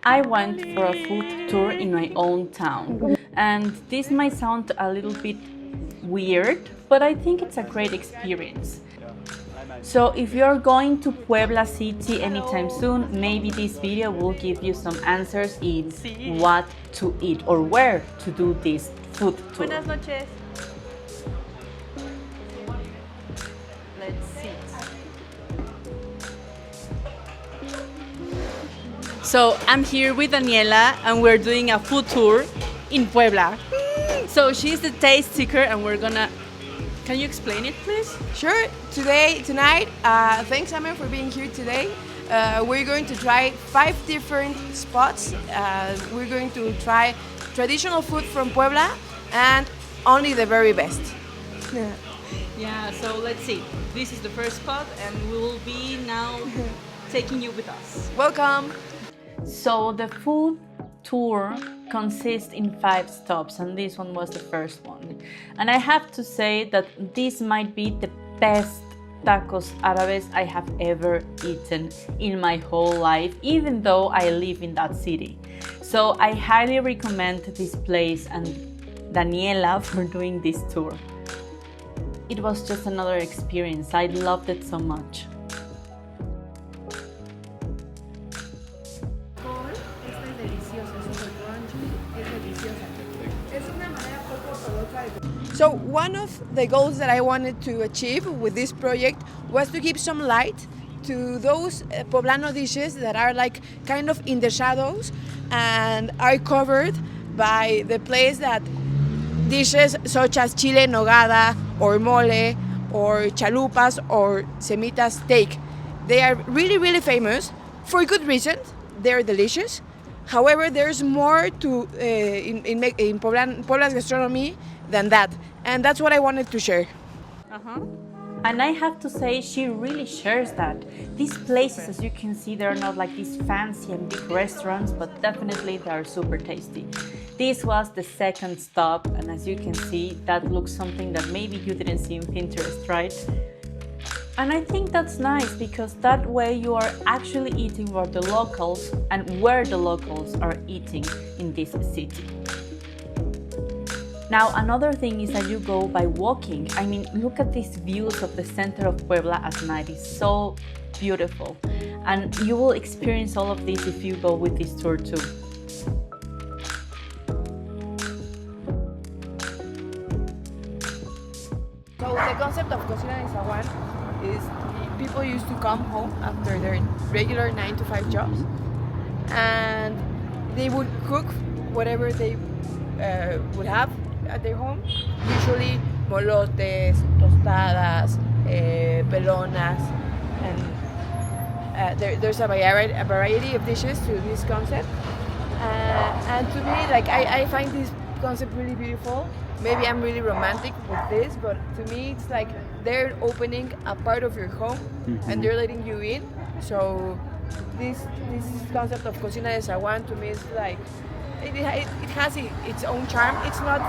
I went for a food tour in my own town, and this might sound a little bit weird, but I think it's a great experience. So if you're going to Puebla City anytime soon, maybe this video will give you some answers in what to eat or where to do this food tour. Buenas noches. Let's see. So I'm here with Daniela and we're doing a food tour in Puebla. So she's the taste seeker and we're gonna... Can you explain it, please? Sure. Tonight, thanks, Summer, for being here today. We're going to try 5 different spots. We're going to try traditional food from Puebla and only the very best. Yeah, so let's see. This is the first spot and we will be now taking you with us. Welcome. So the food tour consists in 5 stops and this one was the first one. And I have to say that this might be the best tacos árabes I have ever eaten in my whole life, even though I live in that city. So I highly recommend this place and Daniela for doing this tour. It was just another experience. I loved it so much. So one of the goals that I wanted to achieve with this project was to give some light to those poblano dishes that are like kind of in the shadows and are covered by the place that dishes such as chile en nogada or mole or chalupas or semitas take. They are really famous for good reasons. They're delicious. However, there's more to in Puebla's gastronomy than that, and that's what I wanted to share. And I have to say, she really shares that. These places, as you can see, they're not like these fancy and big restaurants, but definitely they are super tasty. This was the second stop, and as you can see, that looks something that maybe you didn't see in Pinterest, right? And I think that's nice because that way you are actually eating what the locals and where the locals are eating in this city. Now, another thing is that you go by walking. I mean, look at these views of the center of Puebla at night. It's so beautiful. And you will experience all of this if you go with this tour too. So the concept of Cocina de Zaguán is people used to come home after their regular 9-to-5 jobs and they would cook whatever they would have at their home, usually molotes, tostadas, pelonas, and there's a variety of dishes to this concept. And to me, like I find this concept really beautiful. Maybe I'm really romantic with this, but to me it's like they're opening a part of your home and they're letting you in. So this concept of Cocina de Zaguán to me is like it has its own charm. It's not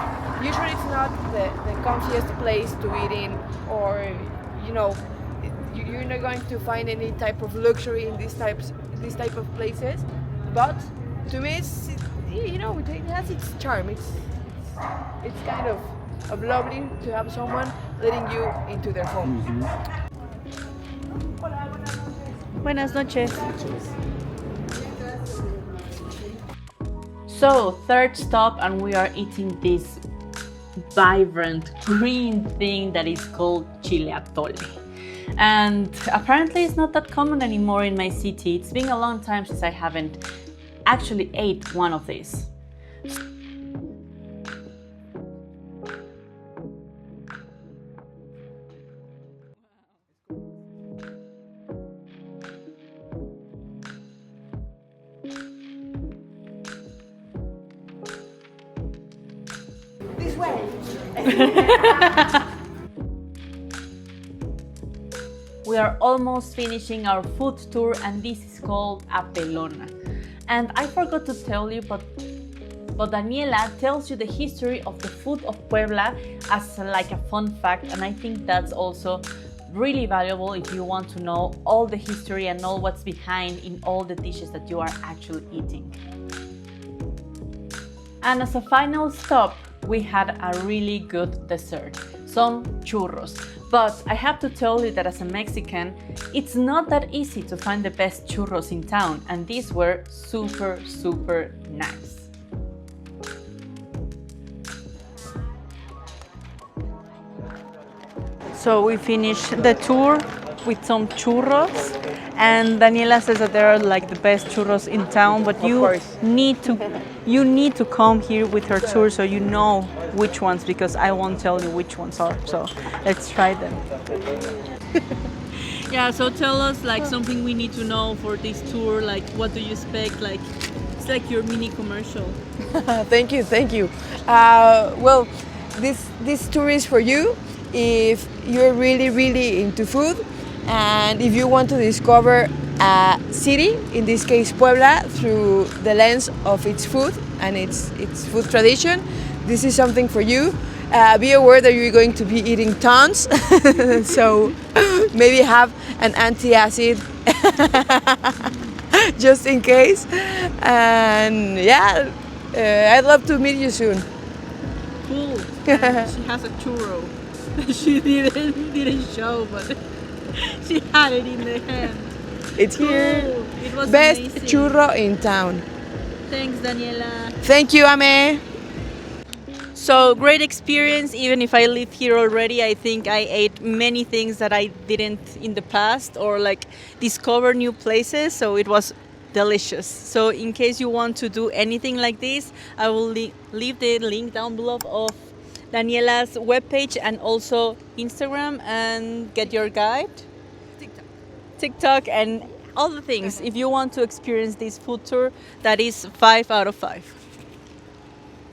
the comfiest place to eat in, or you're not going to find any type of luxury in this type of places. But to me, it has its charm. It's kind of lovely to have someone letting you into their home. Buenas noches. So, third stop, and we are eating this vibrant green thing that is called chile atole. And apparently it's not that common anymore in my city. It's been a long time since I haven't actually ate one of these. This way. We are almost finishing our food tour and this is called a pelona. And I forgot to tell you, but Daniela tells you the history of the food of Puebla as like a fun fact, and I think that's also really valuable if you want to know all the history and all what's behind in all the dishes that you are actually eating. And as a final stop, we had a really good dessert, some churros. But I have to tell you that as a Mexican, it's not that easy to find the best churros in town, and these were super, super nice. So we finished the tour with some churros, and Daniela says that they are like the best churros in town, but you need to come here with her tour so you know which ones, because I won't tell you which ones are. So let's try them. Yeah, so tell us like something we need to know for this tour, like what do you expect, like it's like your mini commercial. Thank you. Well, this tour is for you if you're really into food, and if you want to discover a city, in this case Puebla, through the lens of its food and its food tradition. This is something for you. Be aware that you're going to be eating tons, so maybe have an antacid just in case. And yeah, I'd love to meet you soon. Cool. And she has a churro. She didn't show, but she had it in the hand. It's cool. Here. It was Best amazing. churro in town. Thanks, Daniela. Thank you, Ame. So great experience. Even if I live here already, I think I ate many things that I didn't in the past, or like discover new places. So it was delicious. So in case you want to do anything like this, I will leave the link down below of Daniela's webpage and also Instagram, and get your guide, TikTok and all the things if you want to experience this food tour that is 5 out of 5.